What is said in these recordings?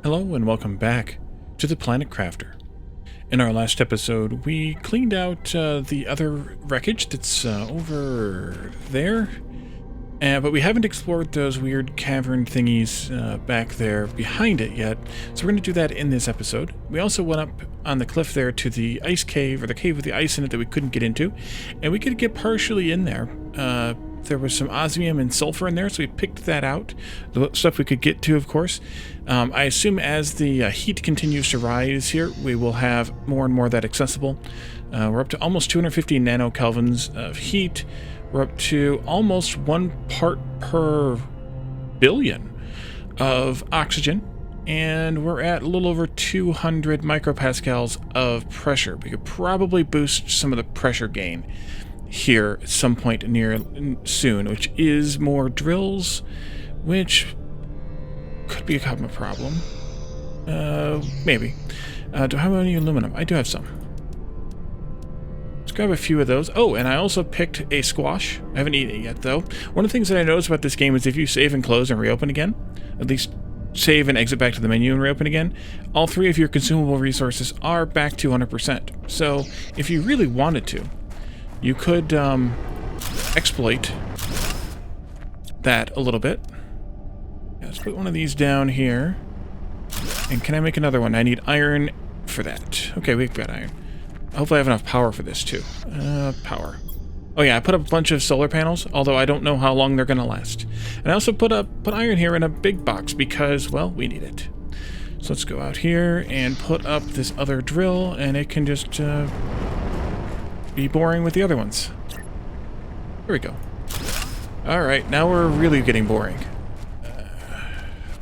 Hello and welcome back to the Planet Crafter. In our last episode, we cleaned out the other wreckage that's over there, but we haven't explored those weird cavern thingies back there behind it yet, so we're going to do that in this episode. We also went up on the cliff there to the ice cave, or the cave with the ice in it that we couldn't get into, and we could get partially in there. There was some osmium and sulfur in there, so we picked that out. The stuff we could get to, of course. I assume as the heat continues to rise here, we will have more and more of that accessible. We're up to almost 250 nanokelvins of heat. We're up to almost 1 part per billion of oxygen. And we're at a little over 200 micropascals of pressure. We could probably boost some of the pressure gain here at some point near soon, which is more drills, which could become a problem. Maybe. Do I have any aluminum? I do have some. Let's grab a few of those. Oh, and I also picked a squash. I haven't eaten it yet, though. One of the things that I noticed about this game is if you save and close and reopen again, at least save and exit back to the menu and reopen again, all 3 of your consumable resources are back to 100%. So if you really wanted to, you could exploit that a little bit. Yeah, let's put one of these down here. And can I make another one? I need iron for that. Okay, we've got iron. Hopefully I have enough power for this too. Power. Oh yeah, I put up a bunch of solar panels, although I don't know how long they're going to last. And I also put iron here in a big box because, well, we need it. So let's go out here and put up this other drill, and it can just be boring with the other ones. Here we go. Alright, now we're really getting boring.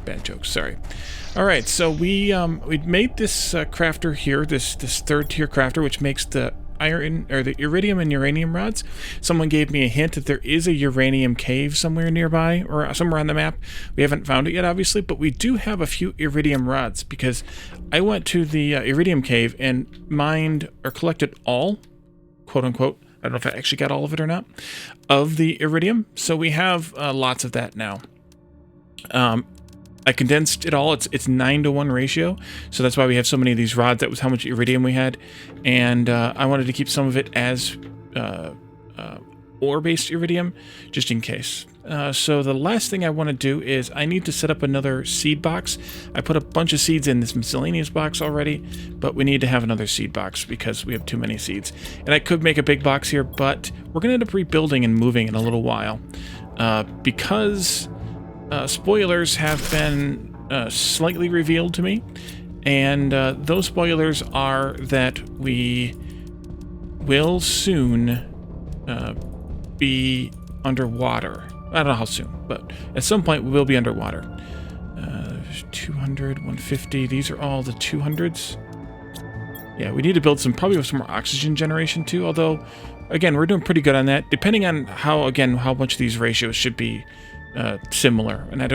Bad jokes, sorry. Alright, so we made this crafter here, this 3rd tier crafter, which makes the iron, or the iridium and uranium rods. Someone gave me a hint that there is a uranium cave somewhere nearby, or somewhere on the map. We haven't found it yet, obviously, but we do have a few iridium rods, because I went to the iridium cave and mined, or collected all, quote-unquote, I don't know if I actually got all of it or not, of the iridium. So we have lots of that now. I condensed it all. It's 9-to-1 ratio. So that's why we have so many of these rods. That was how much iridium we had. And I wanted to keep some of it as ore-based iridium, just in case. So the last thing I want to do is I need to set up another seed box. I put a bunch of seeds in this miscellaneous box already, but we need to have another seed box because we have too many seeds. And I could make a big box here, but we're going to end up rebuilding and moving in a little while. Because spoilers have been slightly revealed to me, and those spoilers are that we will soon be underwater. I don't know how soon, but at some point we will be underwater. 200, 150, these are all the 200s. Yeah, we need to build probably some more oxygen generation too, although, again, we're doing pretty good on that, depending on how much these ratios should be similar, and I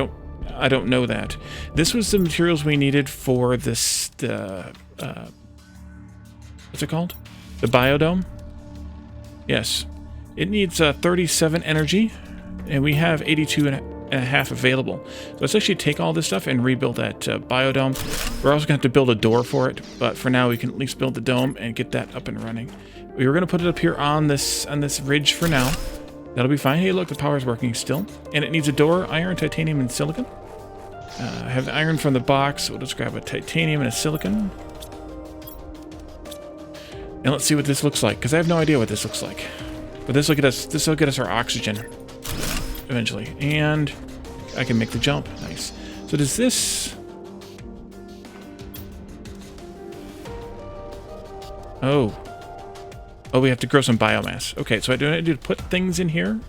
don't know that. This was the materials we needed for this, what's it called? The biodome? Yes. It needs 37 energy, and we have 82 and a half available. So let's actually take all this stuff and rebuild that biodome. We're also going to have to build a door for it, but for now we can at least build the dome and get that up and running. We were going to put it up here on this ridge for now. That'll be fine. Hey, look, the power's working still. And it needs a door, iron, titanium, and silicon. I have the iron from the box, so we'll just grab a titanium and a silicon. And let's see what this looks like, because I have no idea what this looks like. But this will get us our oxygen eventually. And I can make the jump. Nice. So does this... Oh, we have to grow some biomass. Okay, so do I need to put things in here?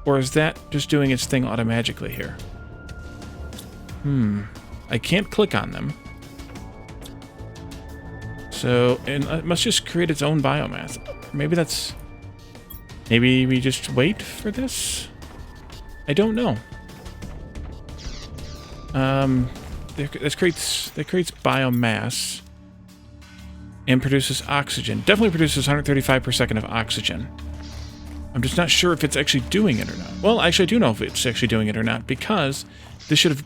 Or is that just doing its thing automatically here? I can't click on them. So, and it must just create its own biomass. Maybe we just wait for this? I don't know. That creates biomass. And produces oxygen. Definitely produces 135 per second of oxygen. I'm just not sure if it's actually doing it or not. Well, actually, I do know if it's actually doing it or not, because this should have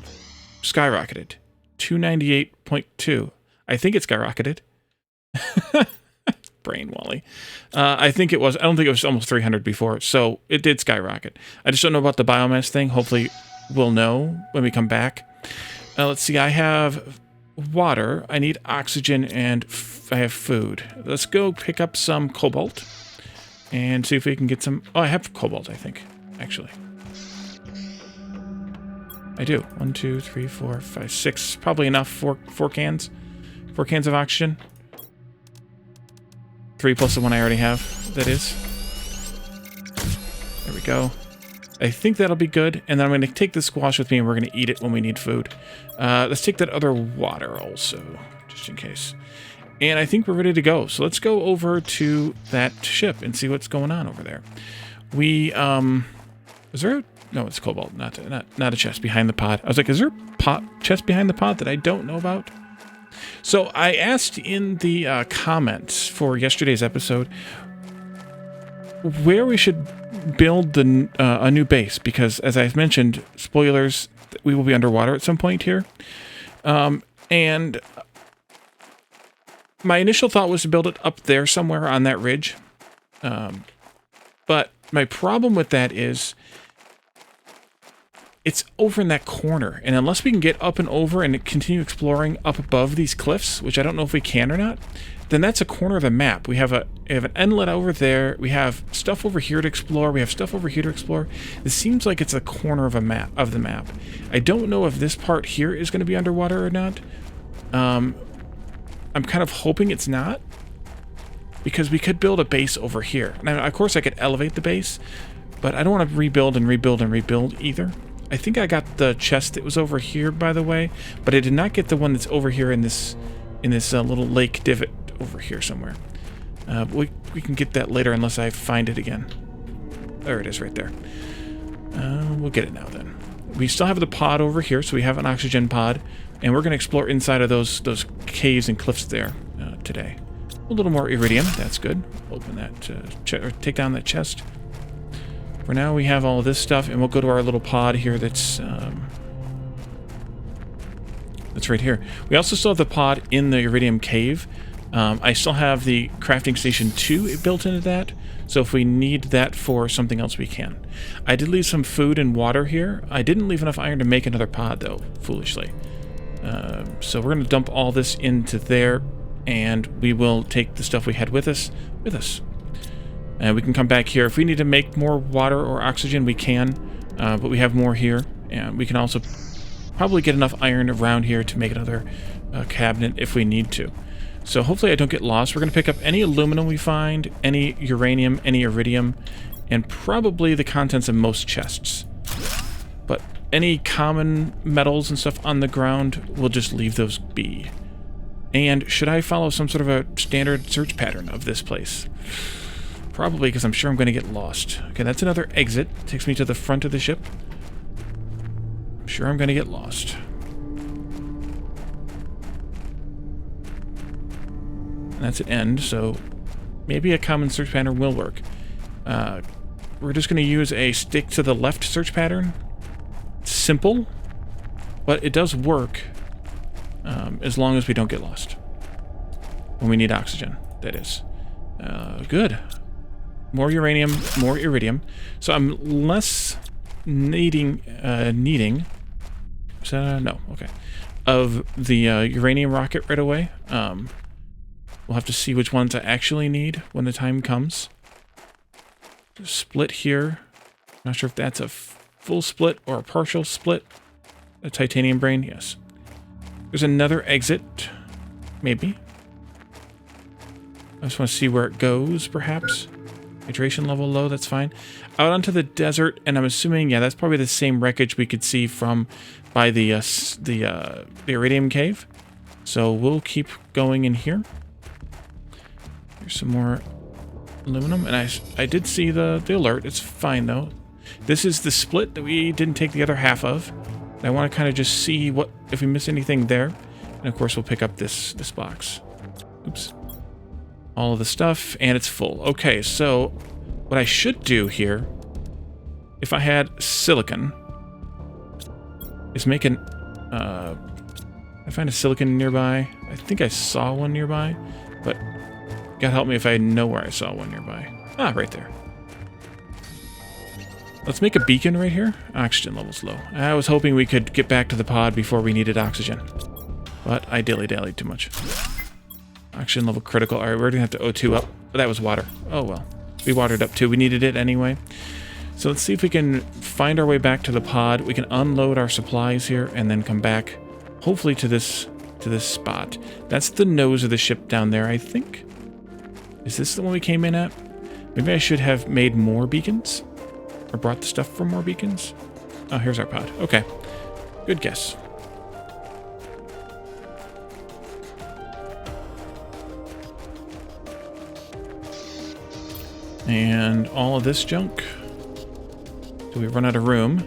skyrocketed. 298.2. I think it skyrocketed. Brain Wally. I think it was. I don't think it was almost 300 before, so it did skyrocket. I just don't know about the biomass thing. Hopefully we'll know when we come back. Let's see. I have water. I need oxygen, and I have food. Let's go pick up some cobalt and see if we can get some. Oh, I have cobalt, I think, actually. I do. 1, 2, 3, 4, 5, 6. Probably enough. Four cans. 4 cans of oxygen. 3 plus the one I already have, that is. There we go. I think that'll be good. And then I'm going to take the squash with me, and we're going to eat it when we need food. Let's take that other water also, just in case. And I think we're ready to go. So let's go over to that ship and see what's going on over there. We, is there a... No, it's cobalt, not a chest behind the pod. I was like, is there a chest behind the pod that I don't know about? So I asked in the comments for yesterday's episode where we should build a new base, because as I've mentioned, spoilers, we will be underwater at some point here. And my initial thought was to build it up there somewhere on that ridge. But my problem with that is it's over in that corner, and unless we can get up and over and continue exploring up above these cliffs, which I don't know if we can or not, then that's a corner of the map. We have an inlet over there. We have stuff over here to explore. We have stuff over here to explore. It seems like it's a corner of the map. I don't know if this part here is going to be underwater or not. I'm kind of hoping it's not, because we could build a base over here. Now, of course, I could elevate the base, but I don't want to rebuild and rebuild and rebuild either. I think I got the chest that was over here, by the way, but I did not get the one that's over here in this little lake divot over here somewhere. We can get that later unless I find it again. There it is right there. We'll get it now then. We still have the pod over here, so we have an oxygen pod, and we're going to explore inside of those caves and cliffs there today. A little more iridium, that's good. Open that, or take down that chest. For now, we have all of this stuff, and we'll go to our little pod here that's right here. We also still have the pod in the iridium cave. I still have the crafting station 2 built into that, so if we need that for something else, we can. I did leave some food and water here. I didn't leave enough iron to make another pod, though, foolishly. So we're going to dump all this into there, and we will take the stuff we had with us. And we can come back here. If we need to make more water or oxygen, we can. But we have more here. And we can also probably get enough iron around here to make another cabinet if we need to. So hopefully I don't get lost. We're going to pick up any aluminum we find, any uranium, any iridium, and probably the contents of most chests. But any common metals and stuff on the ground, we'll just leave those be. And should I follow some sort of a standard search pattern of this place? Probably, because I'm sure I'm going to get lost. Okay, that's another exit. Takes me to the front of the ship. I'm sure I'm going to get lost. And that's an end, so maybe a common search pattern will work. We're just going to use a stick to the left search pattern. It's simple, but it does work as long as we don't get lost. When we need oxygen, that is. Good. More uranium, more iridium. So I'm less needing, no, okay, of the uranium rocket right away. We'll have to see which ones I actually need when the time comes. Split here. Not sure if that's a full split or a partial split. A titanium brain, yes. There's another exit, maybe. I just want to see where it goes, perhaps. Hydration level low, that's fine. Out onto the desert, and I'm assuming, yeah, that's probably the same wreckage we could see from by the iridium cave. So we'll keep going in here. Here's some more aluminum, and I did see the alert. It's fine though. This is the split that we didn't take the other half of. I want to kind of just see what if we miss anything there, and of course we'll pick up this box. Oops. All of the stuff, and it's full. Okay, so what I should do here, if I had silicon, is make an I find a silicon nearby. I think I saw one nearby, but God help me if I know where I saw one nearby. Ah, right there. Let's make a beacon right here. Oxygen level's low. I was hoping we could get back to the pod before we needed oxygen, but I dilly-dallied too much. Oxygen level critical. All right, we're gonna have to O2 up. But that was water. Oh well. We watered up too. We needed it anyway. So let's see if we can find our way back to the pod. We can unload our supplies here and then come back, hopefully to this spot. That's the nose of the ship down there, I think. Is this the one we came in at? Maybe I should have made more beacons? Or brought the stuff for more beacons? Oh, here's our pod. Okay. Good guess. And all of this junk. Do we run out of room?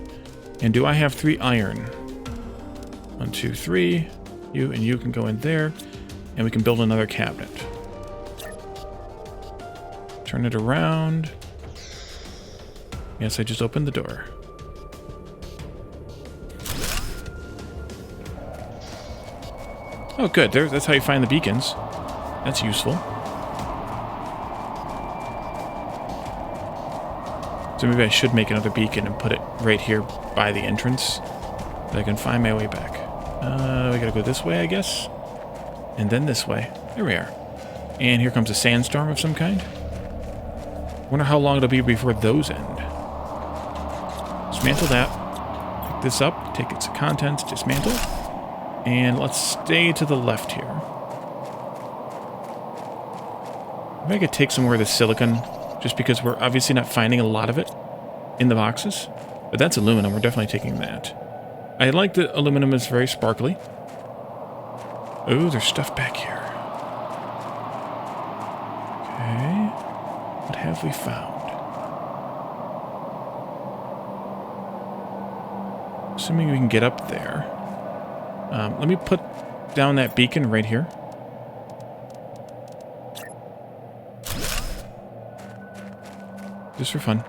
And do I have 3 iron? 1, 2, 3. You and you can go in there. And we can build another cabinet. Turn it around. Yes, I just opened the door. Oh, good. That's how you find the beacons. That's useful. So maybe I should make another beacon and put it right here by the entrance, so I can find my way back. We gotta go this way, I guess. And then this way. There we are. And here comes a sandstorm of some kind. Wonder how long it'll be before those end. Dismantle that. Pick this up, take its contents, dismantle. And let's stay to the left here. Maybe I could take some more of the silicon, just because we're obviously not finding a lot of it in the boxes. But that's aluminum. We're definitely taking that. I like that aluminum is very sparkly. Oh, there's stuff back here. Okay. What have we found? Assuming we can get up there. Let me put down that beacon right here. Just for fun.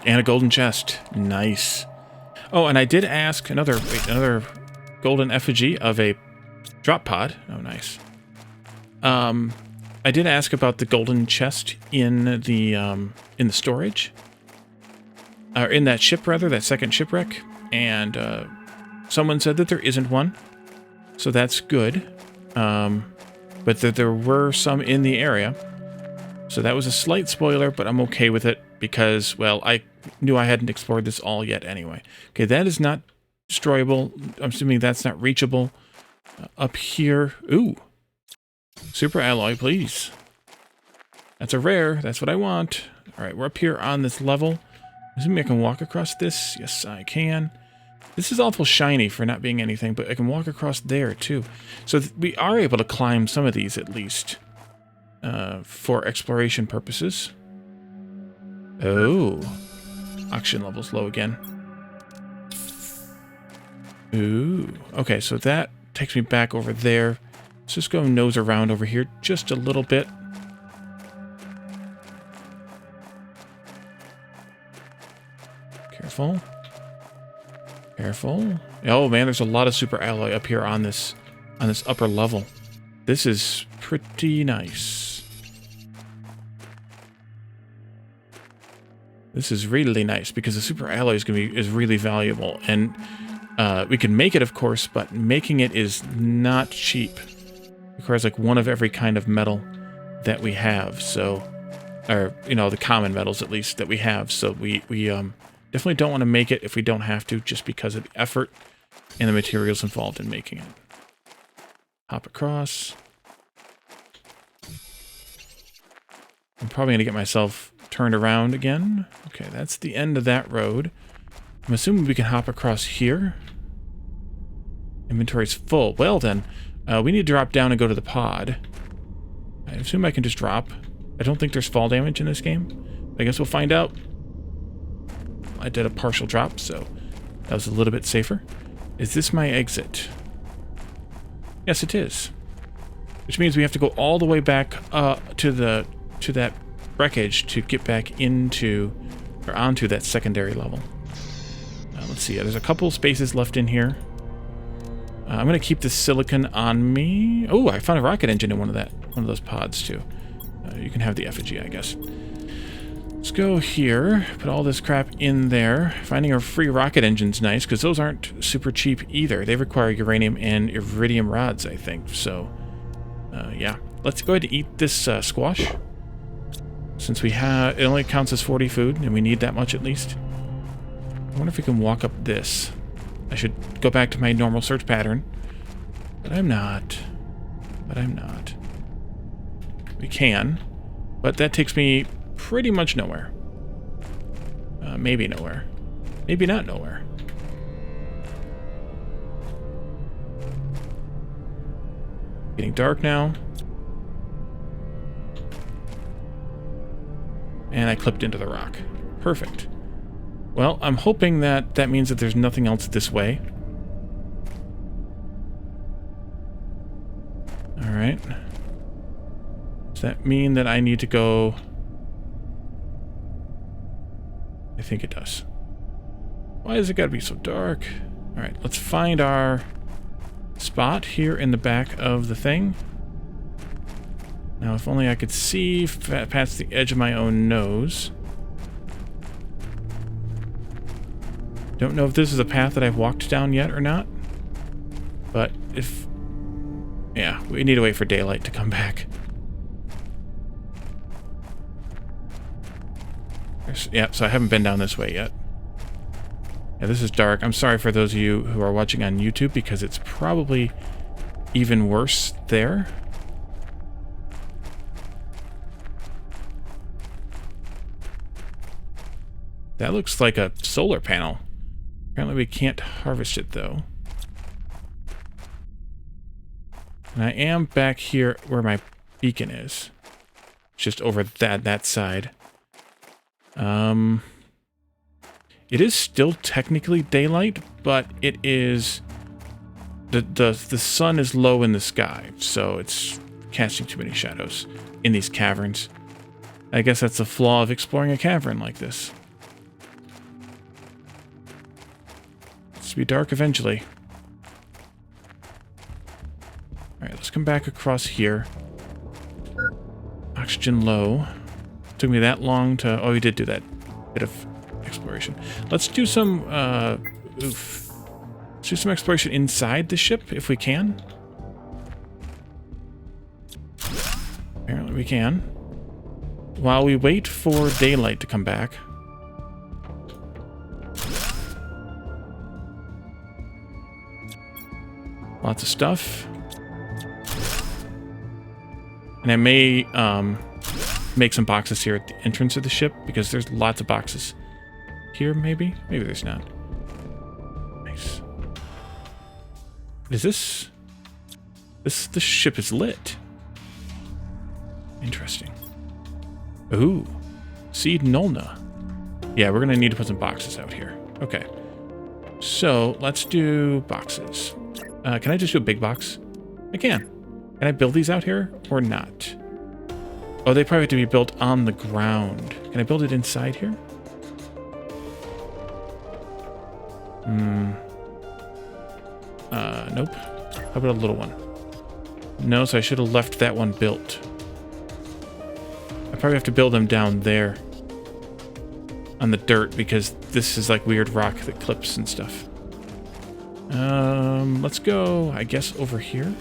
And a golden chest. Nice. Oh, and I did ask another golden effigy of a drop pod. Oh, nice. I did ask about the golden chest in the storage. Or in that ship, rather, that second shipwreck. And someone said that there isn't one. So that's good. But that there were some in the area. So that was a slight spoiler, but I'm okay with it because, well, I knew I hadn't explored this all yet anyway. Okay, that is not destroyable. I'm assuming that's not reachable. Up here. Ooh. Super alloy, please. That's a rare. That's what I want. All right, we're up here on this level. Assuming I can walk across this. Yes, I can. This is awful shiny for not being anything, but I can walk across there, too. So we are able to climb some of these, at least, for exploration purposes. Oh. Oxygen level's low again. Ooh. Okay, so that takes me back over there. Let's just go nose around over here just a little bit. Careful. Careful. Oh man, there's a lot of super alloy up here on this upper level. This is pretty nice. This is really nice because the super alloy is really valuable, and we can make it, of course, but making it is not cheap. It requires like one of every kind of metal that we have, so, or you know, the common metals at least that we have. So we definitely don't want to make it if we don't have to, just because of the effort and the materials involved in making it. Hop across. I'm probably going to get myself turned around again. Okay, that's the end of that road. I'm assuming we can hop across here. Inventory's full. Well then, we need to drop down and go to the pod. I assume I can just drop. I don't think there's fall damage in this game. I guess we'll find out. I did a partial drop, so that was a little bit safer. Is this my exit? Yes, it is. Which means we have to go all the way back to that wreckage to get back into or onto that secondary level. Let's see. There's a couple spaces left in here. I'm going to keep the silicon on me. Oh, I found a rocket engine in one of those pods too. You can have the effigy, I guess. Let's go here. Put all this crap in there. Finding a free rocket engine's nice because those aren't super cheap either. They require uranium and iridium rods, I think. So, yeah. Let's go ahead and eat this squash. Since it only counts as 40 food, and we need that much at least. I wonder if we can walk up this. I should go back to my normal search pattern. But I'm not. We can. But that takes me pretty much nowhere. Maybe nowhere. Maybe not nowhere. Getting dark now. And I clipped into the rock. Perfect. Well, I'm hoping that means that there's nothing else this way. Alright. Does that mean that I need to go... I think it does. Why has it got to be so dark? Alright, let's find our spot here in the back of the thing. Now, if only I could see past the edge of my own nose. Don't know if this is a path that I've walked down yet or not. But if... yeah, we need to wait for daylight to come back. Yeah, so I haven't been down this way yet. Yeah, this is dark. I'm sorry for those of you who are watching on YouTube because it's probably even worse there. That looks like a solar panel. Apparently we can't harvest it, though. And I am back here where my beacon is. Just over that side. It is still technically daylight, but it is... The sun is low in the sky, so it's casting too many shadows in these caverns. I guess that's the flaw of exploring a cavern like this. It's to be dark eventually. Alright, let's come back across here. Oxygen low. Took me that long to... oh, we did do that bit of exploration. Let's do some... let's do some exploration inside the ship, if we can. Apparently we can. While we wait for daylight to come back. Lots of stuff. And I may make some boxes here at the entrance of the ship, because there's lots of boxes. Here, maybe? Maybe there's not. Nice. What is this? This ship is lit. Interesting. Ooh. Seed Nolna. Yeah, we're going to need to put some boxes out here. Okay. So, let's do boxes. Can I just do a big box? I can. Can I build these out here or not? Oh, they probably have to be built on the ground. Can I build it inside here? Nope. How about a little one? No, so I should have left that one built. I probably have to build them down there. On the dirt, because this is like weird rock that clips and stuff. Let's go, I guess, over here.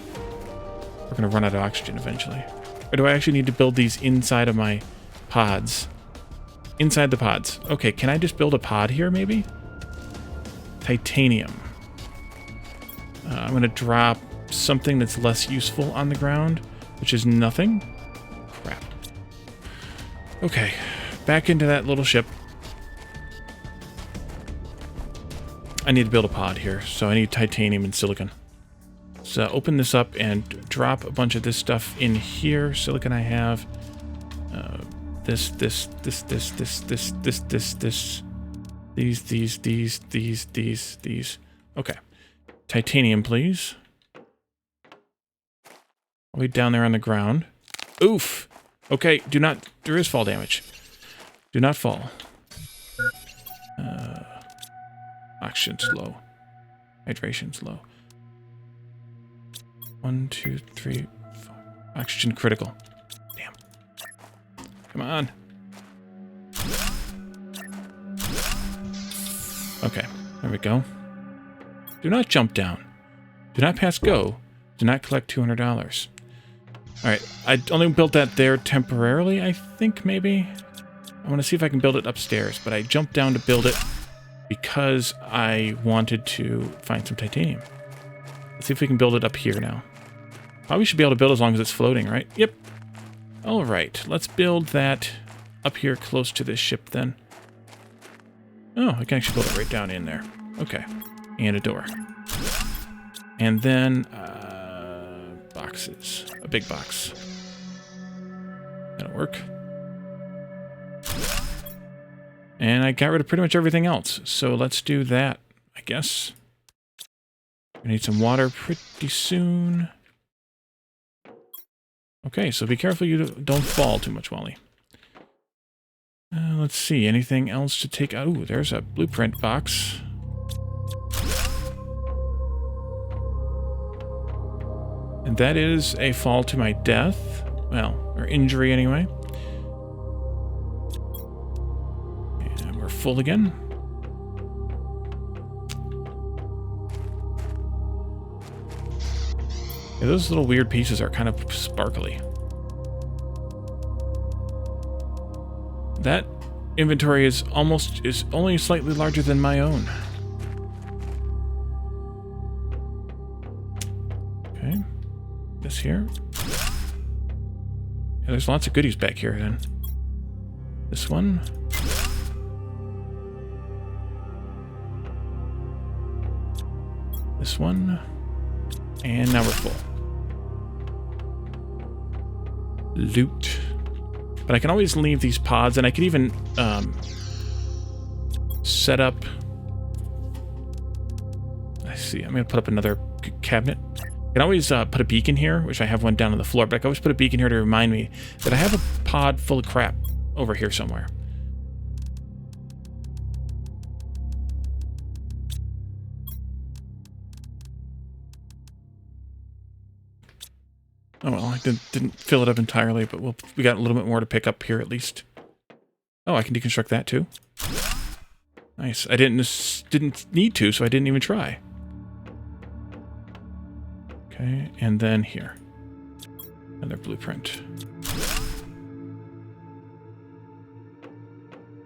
We're gonna run out of oxygen eventually. Or do I actually need to build these inside of my pods? Inside the pods. Okay, can I just build a pod here, maybe? Titanium. I'm gonna drop something that's less useful on the ground, which is nothing. Crap. Okay, back into that little ship. I need to build a pod here, so I need titanium and silicon. So open this up and drop a bunch of this stuff in here. Silicon I have. This. These. Okay. Titanium, please. Way down there on the ground. Oof! Okay, do not... there is fall damage. Do not fall. Oxygen's low. Hydration's low. 1, 2, 3, 4. Oxygen critical. Damn. Come on. Okay, there we go. Do not jump down. Do not pass go. Do not collect $200. Alright, I only built that there temporarily, I think, maybe? I want to see if I can build it upstairs, but I jumped down to build it because I wanted to find some titanium. Let's see if we can build it up here now. Probably should be able to build as long as it's floating, right? Yep. Alright, let's build that up here close to this ship then. Oh, I can actually build it right down in there. Okay. And a door. And then, boxes. A big box. That'll work. And I got rid of pretty much everything else. So let's do that, I guess. We need some water pretty soon. Okay, so be careful you don't fall too much, Wally. Let's see, anything else to take out? Ooh, there's a blueprint box. And that is a fall to my death. Well, or injury anyway. And we're full again. Yeah, those little weird pieces are kind of sparkly. That inventory is only slightly larger than my own. Okay. This here. Yeah, there's lots of goodies back here then. This one. This one. And now we're full. Loot. But I can always leave these pods, and I could even set up... I see, I'm going to put up another cabinet. I can always put a beacon here, which I have one down on the floor, but I can always put a beacon here to remind me that I have a pod full of crap over here somewhere. Oh well, I didn't fill it up entirely, but we got a little bit more to pick up here at least. Oh, I can deconstruct that too. Nice. I didn't need to, so I didn't even try. Okay, and then here. Another blueprint.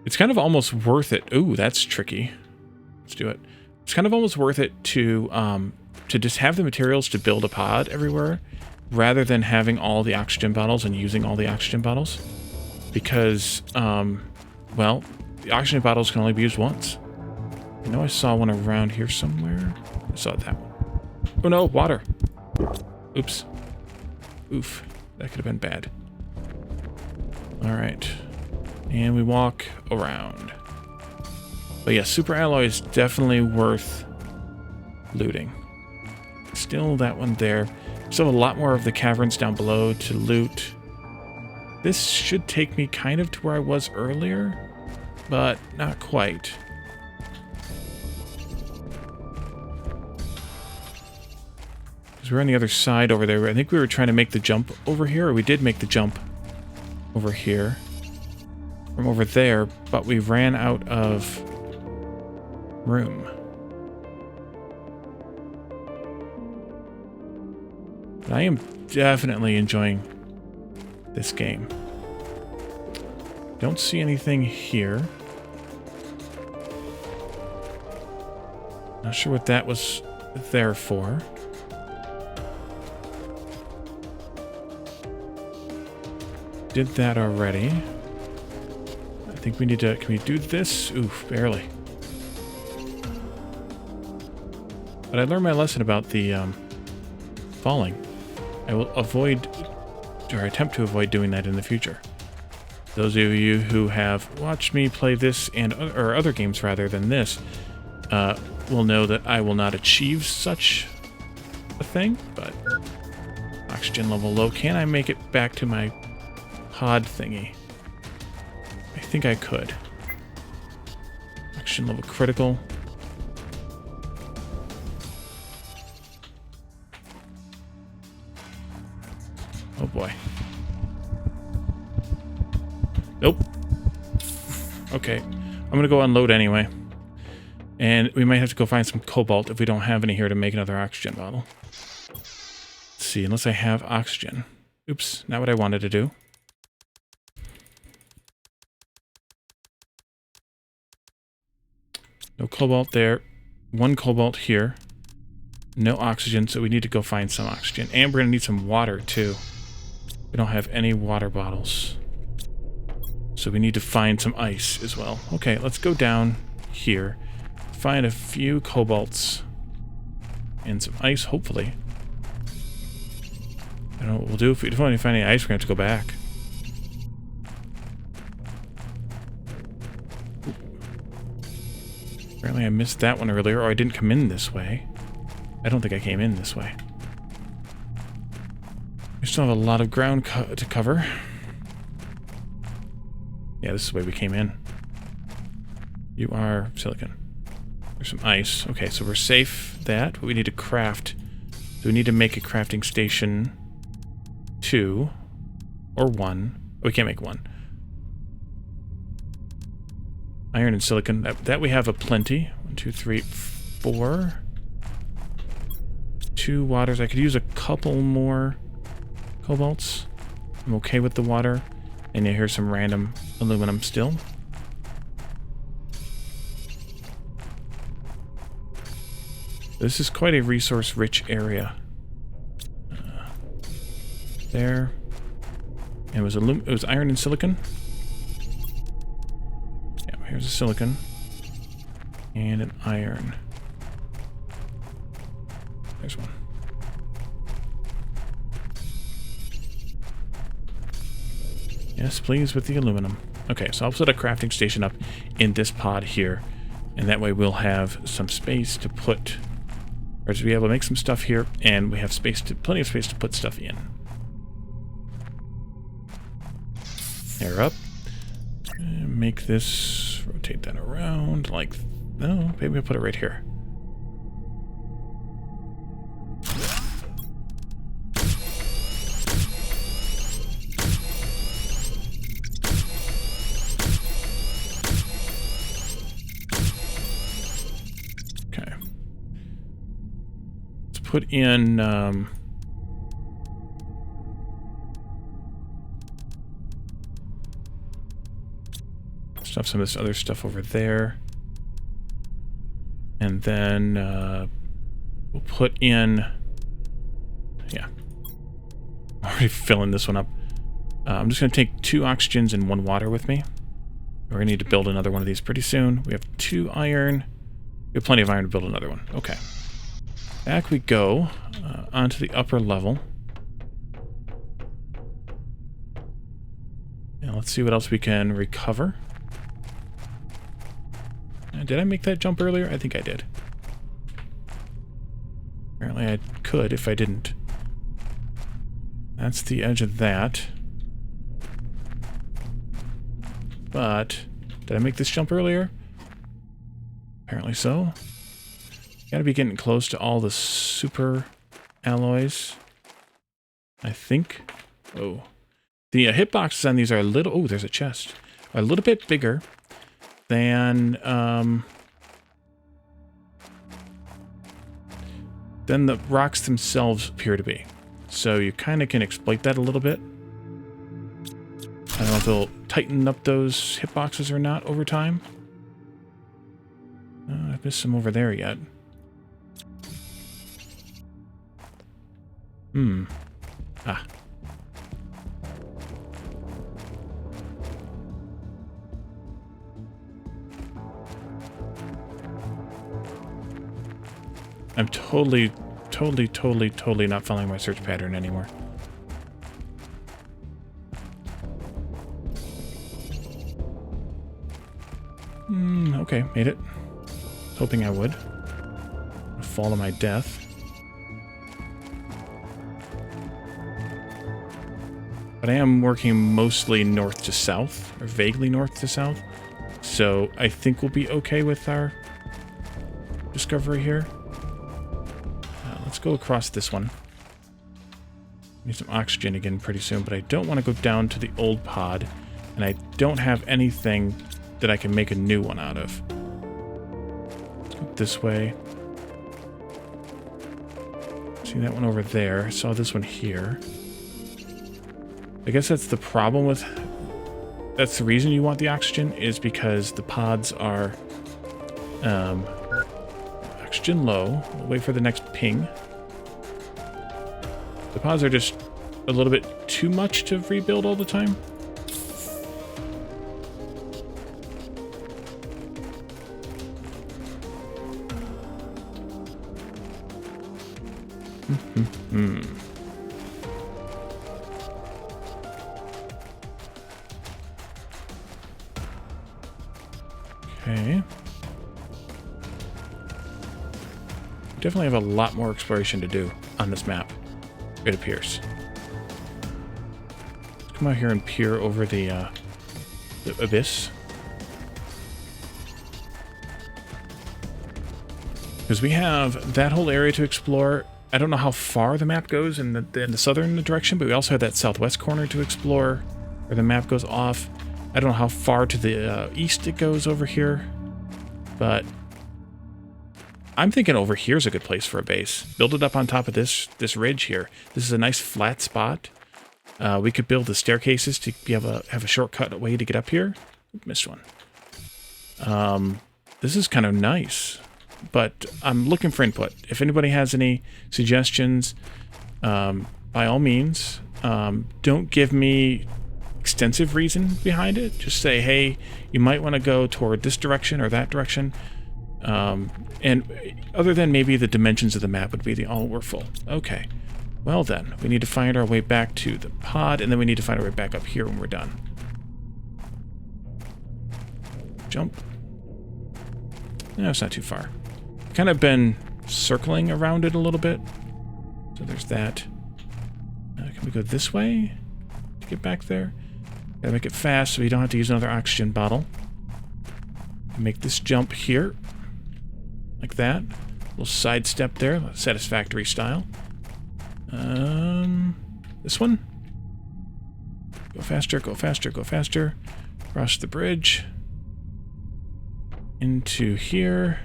It's kind of almost worth it. Ooh, that's tricky. Let's do it. It's kind of almost worth it to just have the materials to build a pod everywhere, rather than having all the oxygen bottles and using all the oxygen bottles. Because, well, the oxygen bottles can only be used once. I know I saw one around here somewhere. I saw that one. Oh no, water. Oops. Oof. That could have been bad. Alright. And we walk around. But yeah, super alloy is definitely worth looting. Still that one there. Still a lot more of the caverns down below to loot. This should take me kind of to where I was earlier, but not quite. Because we're on the other side over there. I think we were trying to make the jump over here, or we did make the jump over here from over there, but we ran out of room. But I am definitely enjoying this game. Don't see anything here. Not sure what that was there for. Did that already. I think we need to... Can we do this? Oof, barely. But I learned my lesson about the falling. I will avoid, or attempt to avoid doing that in the future. Those of you who have watched me play this and or other games rather than this will know that I will not achieve such a thing, but oxygen level low. Can I make it back to my pod thingy? I think I could. Oxygen level critical. Oh boy. Nope. Okay. I'm gonna go unload anyway. And we might have to go find some cobalt if we don't have any here to make another oxygen bottle. Let's see, unless I have oxygen. Oops, not what I wanted to do. No cobalt there. One cobalt here. No oxygen, so we need to go find some oxygen. And we're going to need some water, too. We don't have any water bottles. So we need to find some ice as well. Okay, let's go down here. Find a few cobalts. And some ice, hopefully. I don't know what we'll do. If we don't find any ice, we're going to have to go back. Apparently I missed that one earlier, or I didn't come in this way. I don't think I came in this way. We still have a lot of ground to cover. Yeah, this is the way we came in. You are silicon. There's some ice. Okay, so we're safe that. But we need to craft. So we need to make a crafting station 2 or 1. Oh, we can't make 1. Iron and silicon. That we have a plenty. 1, 2, 3, 4. 2 waters. I could use a couple more cobalts. I'm okay with the water. And yeah, here's some random aluminum still. This is quite a resource-rich area. There. And it was iron and silicon. Here's a silicon. And an iron. There's one. Yes, please, with the aluminum. Okay, so I'll put a crafting station up in this pod here. And that way we'll have some space to put... Or to be able to make some stuff here. And we have plenty of space to put stuff in. Air up. And make this... Rotate that around like... No, maybe I'll put it right here. Okay. Let's put in... stuff some of this other stuff over there. And then we'll put in... Yeah. I'm already filling this one up. I'm just going to take 2 oxygens and 1 water with me. We're going to need to build another one of these pretty soon. We have 2 iron. We have plenty of iron to build another one. Okay. Back we go onto the upper level. And let's see what else we can recover. Did I make that jump earlier? I think I did. Apparently I could if I didn't. That's the edge of that. But, did I make this jump earlier? Apparently so. Gotta be getting close to all the super alloys. I think. Oh. The hitboxes on these are a little... Oh, there's a chest. Are a little bit bigger than the rocks themselves appear to be. So you kind of can exploit that a little bit. I don't know if they'll tighten up those hitboxes or not over time. I missed some over there yet. Ah. I'm totally not following my search pattern anymore. Okay, made it. Hoping I would. Fall to my death. But I am working mostly north to south, or vaguely north to south. So I think we'll be okay with our discovery here. Let's go across this one. Need some oxygen again pretty soon, but I don't want to go down to the old pod, and I don't have anything that I can make a new one out of. Let's go this way. See that one over there. I saw this one here. I guess that's the problem with... That's the reason you want the oxygen, is because the pods are oxygen low. We'll wait for the next ping. The pods are just a little bit too much to rebuild all the time. Okay. Definitely have a lot more exploration to do on this map, it appears. Let's come out here and peer over the abyss. Because we have that whole area to explore. I don't know how far the map goes in the southern direction, but we also have that southwest corner to explore where the map goes off. I don't know how far to the east it goes over here, but I'm thinking over here is a good place for a base. Build it up on top of this ridge here. This is a nice flat spot. We could build the staircases to be able to have a shortcut way to get up here. Missed one. This is kind of nice, but I'm looking for input. If anybody has any suggestions, by all means, don't give me extensive reason behind it. Just say, hey, you might want to go toward this direction or that direction. And other than maybe the dimensions of the map would be the all we're full. Okay. Well then, we need to find our way back to the pod, and then we need to find our way back up here when we're done. Jump. No, it's not too far. Kind of been circling around it a little bit. So there's that. Can we go this way to get back there? Gotta make it fast so we don't have to use another oxygen bottle. Make this jump here. Like that. Little sidestep there, satisfactory style. This one. Go faster, go faster, go faster. Cross the bridge. Into here.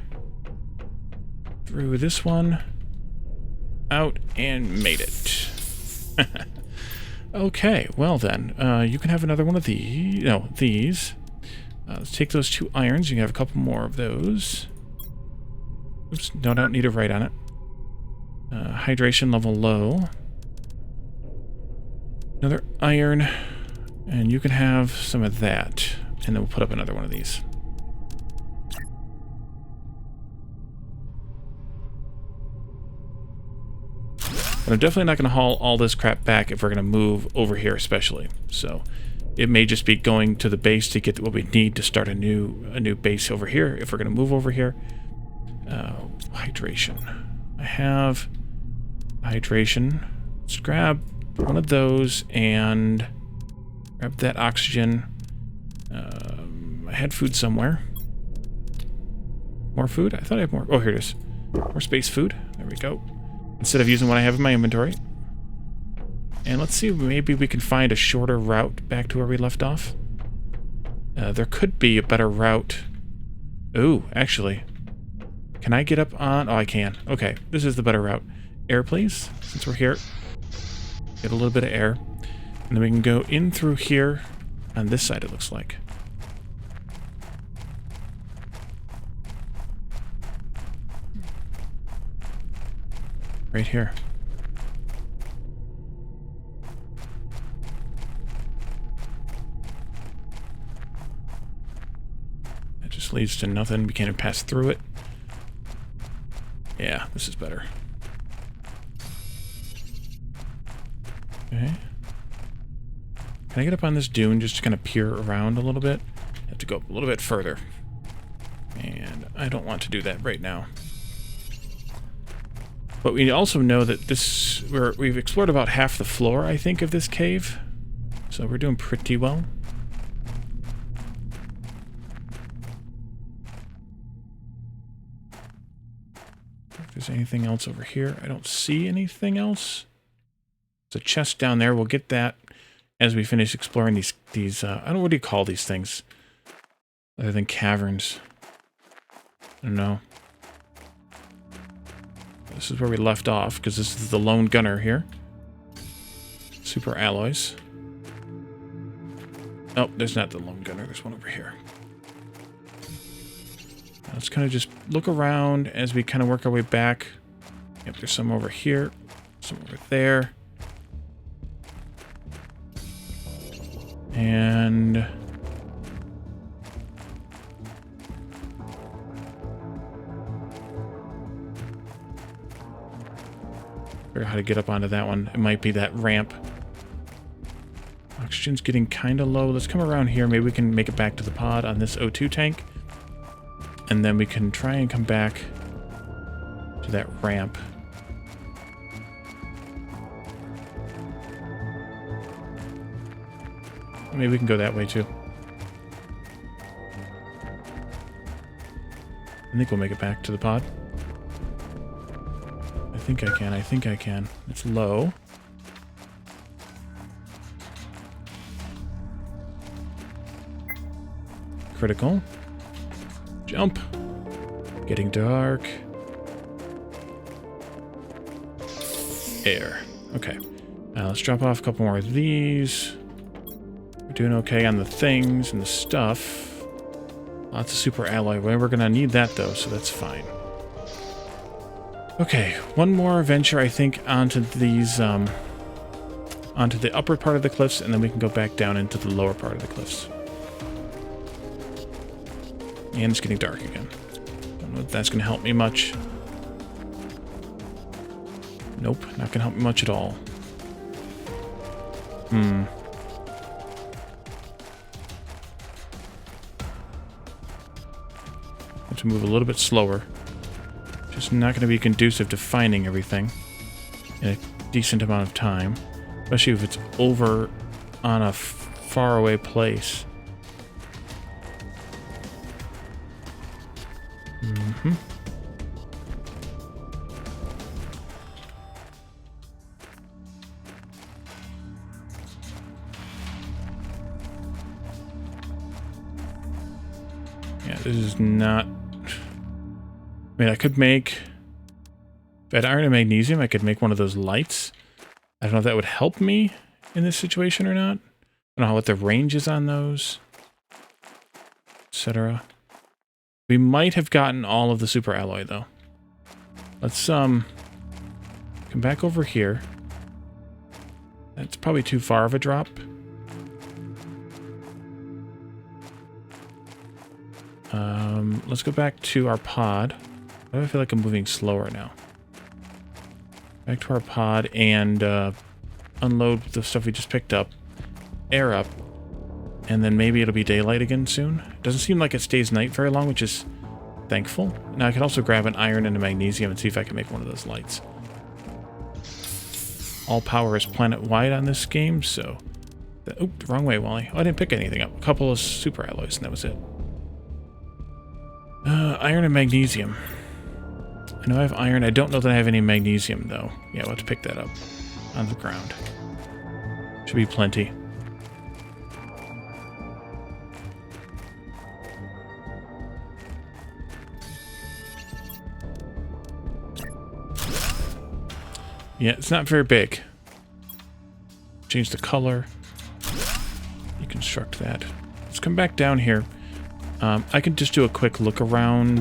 Through this one. Out and made it. Okay, well then, you can have another one of these. No, these. Let's take those 2 irons. You can have a couple more of those. Oops, no, don't need to write on it. Hydration level low. Another iron. And you can have some of that. And then we'll put up another one of these. But I'm definitely not going to haul all this crap back if we're going to move over here especially. So it may just be going to the base to get what we need to start a new base over here if we're going to move over here. Hydration. I have hydration. Let's grab one of those and grab that oxygen. I had food somewhere. More food? I thought I had more. Oh, here it is. More space food. There we go. Instead of using what I have in my inventory. And let's see, maybe we can find a shorter route back to where we left off. There could be a better route. Ooh, actually. Can I get up on... Oh, I can. Okay, this is the better route. Air, please, since we're here. Get a little bit of air. And then we can go in through here. On this side, it looks like. Right here. That just leads to nothing. We can't even pass through it. Yeah, this is better. Okay. Can I get up on this dune just to kind of peer around a little bit? I have to go up a little bit further. And I don't want to do that right now. But we also know that this... we've explored about half the floor, I think, of this cave. So we're doing pretty well. If there's anything else over here, I don't see anything else. There's a chest down there. We'll get that as we finish exploring these I don't know, what do you call these things? Other than caverns. I don't know. This is where we left off, because this is the lone gunner here. Super alloys. Oh, there's not the lone gunner. There's one over here. Now let's kind of just look around as we kind of work our way back. Yep, there's some over here. Some over there. And... figure out how to get up onto that one. It might be that ramp. Oxygen's getting kind of low. Let's come around here. Maybe we can make it back to the pod on this O2 tank. And then we can try and come back to that ramp. Maybe we can go that way too. I think we'll make it back to the pod. I think I can. I think I can. It's low. Critical. Jump. Getting dark. Air. Okay. Now let's drop off a couple more of these. We're doing okay on the things and the stuff. Lots of super alloy. Well, we're going to need that though, so that's fine. Okay, one more venture, I think, onto these, onto the upper part of the cliffs, and then we can go back down into the lower part of the cliffs. And it's getting dark again. Don't know if that's going to help me much. Nope, not going to help me much at all. Have to move a little bit slower. Just not going to be conducive to finding everything in a decent amount of time. Especially if it's over on a faraway place. Yeah, this is not... I mean, I could make... If I had iron and magnesium, I could make one of those lights. I don't know if that would help me in this situation or not. I don't know what the range is on those, etc. We might have gotten all of the super alloy, though. Let's, come back over here. That's probably too far of a drop. Let's go back to our pod. Why do I feel like I'm moving slower now? Back to our pod and unload the stuff we just picked up. Air up. And then maybe it'll be daylight again soon. Doesn't seem like it stays night very long, which is thankful. Now I can also grab an iron and a magnesium and see if I can make one of those lights. All power is planet-wide on this game, so... Oh, the wrong way, Wally. Oh, I didn't pick anything up. A couple of super alloys, and that was it. Iron and magnesium. I know I have iron. I don't know that I have any magnesium, though. Yeah, we'll have to pick that up on the ground. Should be plenty. Yeah, it's not very big. Change the color. Deconstruct that. Let's come back down here. I can just do a quick look around,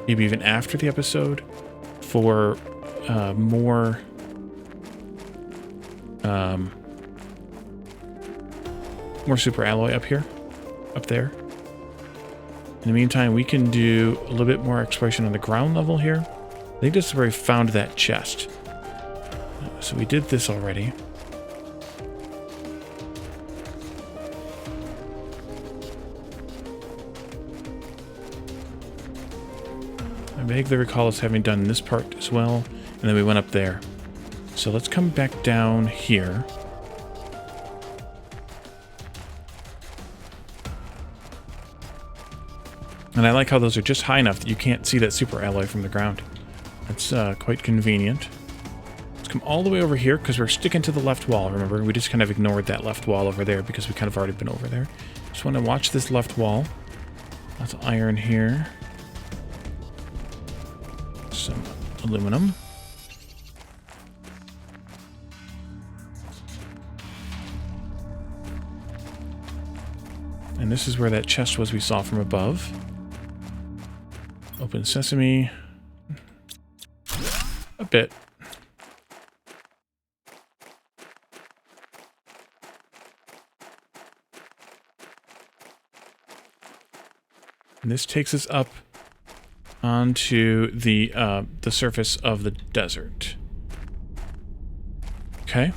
maybe even after the episode, for more super alloy up here, up there. In the meantime, we can do a little bit more exploration on the ground level here. I think this is where we found that chest. So we did this already. I vaguely recall us having done this part as well, and then we went up there. So let's come back down here. And I like how those are just high enough that you can't see that super alloy from the ground. That's quite convenient. Let's come all the way over here because we're sticking to the left wall, remember? We just kind of ignored that left wall over there because we kind of already been over there. Just want to watch this left wall. Lots of iron here. Some aluminum. And this is where that chest was we saw from above. Open sesame. A bit. And this takes us up onto the surface of the desert. Okay.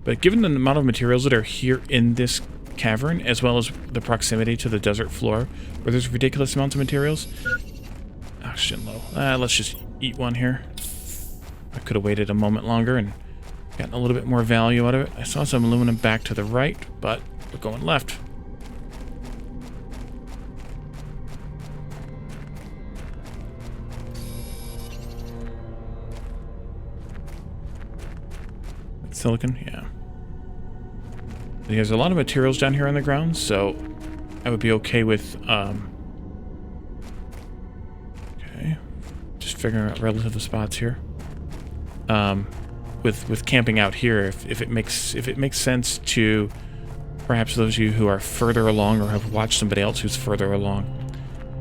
But given the amount of materials that are here in this cavern, as well as the proximity to the desert floor, where there's ridiculous amounts of materials. Oh, Shinlo. Let's just eat one here. I could have waited a moment longer and gotten a little bit more value out of it. I saw some aluminum back to the right, but we're going left. Silicon, yeah. There's a lot of materials down here on the ground, so I would be okay with, okay, just figuring out relative spots here. With camping out here, if it makes sense to perhaps those of you who are further along or have watched somebody else who's further along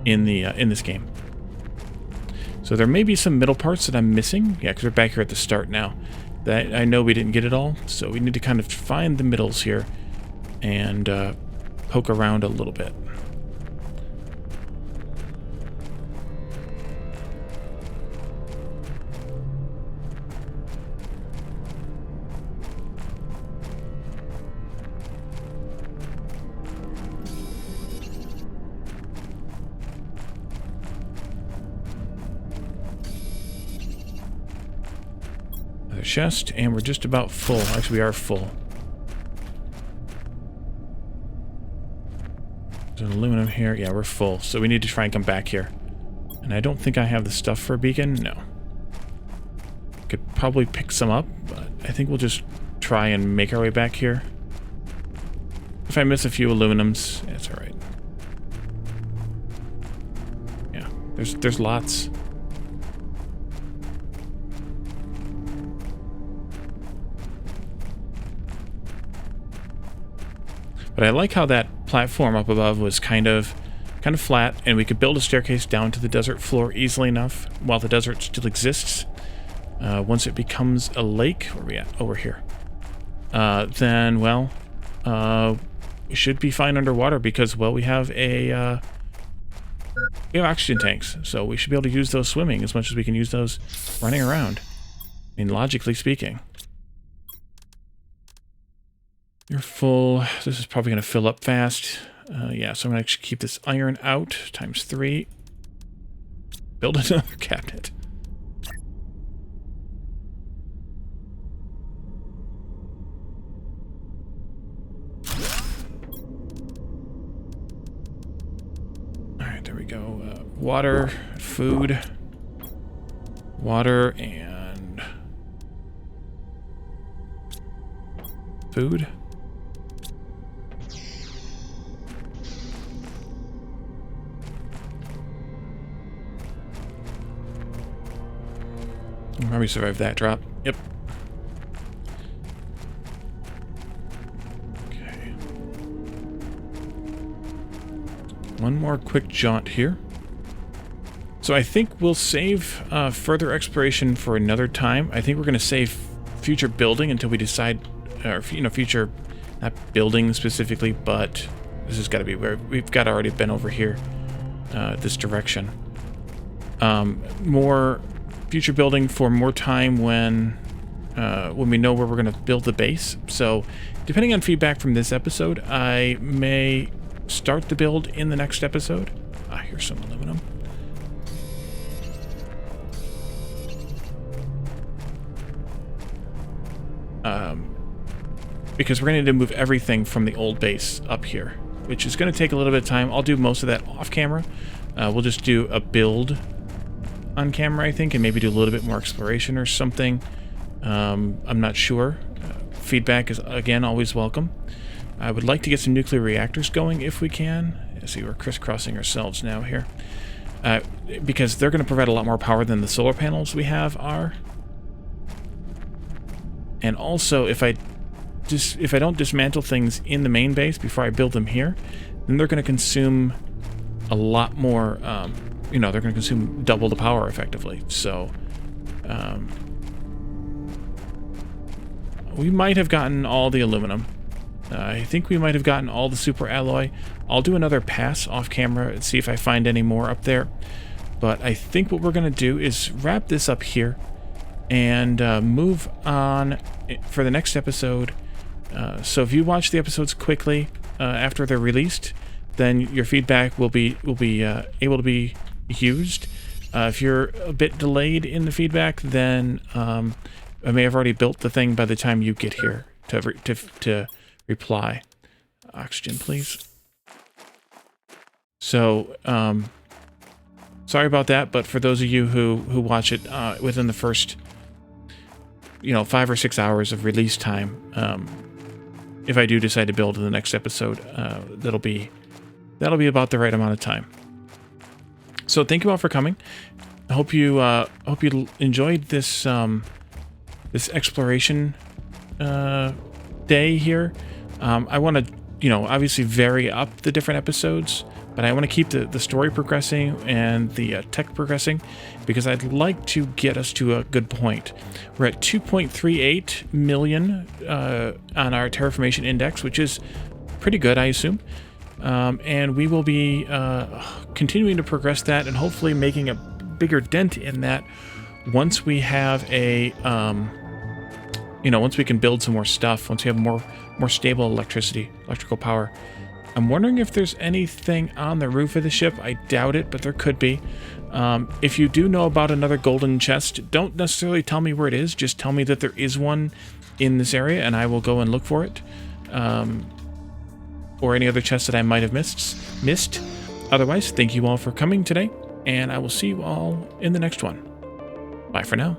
in the in this game. So there may be some middle parts that I'm missing, yeah, because we're back here at the start now. That I know we didn't get it all, so we need to kind of find the middles here and poke around a little bit. Chest, and we're just about full. Actually, we are full. There's an aluminum here. Yeah, we're full. So we need to try and come back here. And I don't think I have the stuff for a beacon. No. Could probably pick some up, but I think we'll just try and make our way back here. If I miss a few aluminums, yeah, it's all right. Yeah, there's lots. But I like how that platform up above was kind of flat, and we could build a staircase down to the desert floor easily enough while the desert still exists. Once it becomes a lake, where are we at? Oh, we're here. Then, well, we should be fine underwater because, well, we have we have oxygen tanks, so we should be able to use those swimming as much as we can use those running around. I mean, logically speaking. You're full. This is probably going to fill up fast. Yeah, so I'm going to keep this iron out, ×3. Build another cabinet. Alright, there we go. Water, food, water, and food. Probably survived that drop. Yep. Okay. One more quick jaunt here. So I think we'll save further exploration for another time. I think we're going to save future building until we decide, or future, not building specifically, but this has got to be where we've got already been over here, this direction. More future building for more time when we know where we're going to build the base. So depending on feedback from this episode, I may start the build in the next episode. Here's some aluminum. Because we're going to need to move everything from the old base up here, which is going to take a little bit of time. I'll do most of that off camera. We'll just do a build on camera, I think, and maybe do a little bit more exploration or something. I'm not sure. Feedback is, again, always welcome. I would like to get some nuclear reactors going if we can. See, we're crisscrossing ourselves now here. Because they're going to provide a lot more power than the solar panels we have are. And also, if I don't dismantle things in the main base before I build them here, then they're going to consume a lot more, you know, they're going to consume double the power effectively. So, we might have gotten all the aluminum. I think we might have gotten all the super alloy. I'll do another pass off camera and see if I find any more up there. But I think what we're going to do is wrap this up here and move on for the next episode. So if you watch the episodes quickly after they're released, then your feedback will be able to be used. If you're a bit delayed in the feedback, then I may have already built the thing by the time you get here to reply. Oxygen, please. So, sorry about that, but for those of you who watch it within the first, 5 or 6 hours of release time, if I do decide to build in the next episode, that'll be about the right amount of time. So thank you all for coming. I hope you enjoyed this this exploration day here. I want to, obviously vary up the different episodes, but I want to keep the story progressing and the tech progressing, because I'd like to get us to a good point. We're at 2.38 million on our terraformation index, which is pretty good, I assume. And we will be continuing to progress that and hopefully making a bigger dent in that once we have a, once we can build some more stuff, once we have more stable electrical power. I'm wondering if there's anything on the roof of the ship. I doubt it, but there could be. If you do know about another golden chest, don't necessarily tell me where it is. Just tell me that there is one in this area, and I will go and look for it. Or any other chests that I might have missed. Otherwise, thank you all for coming today, and I will see you all in the next one. Bye for now.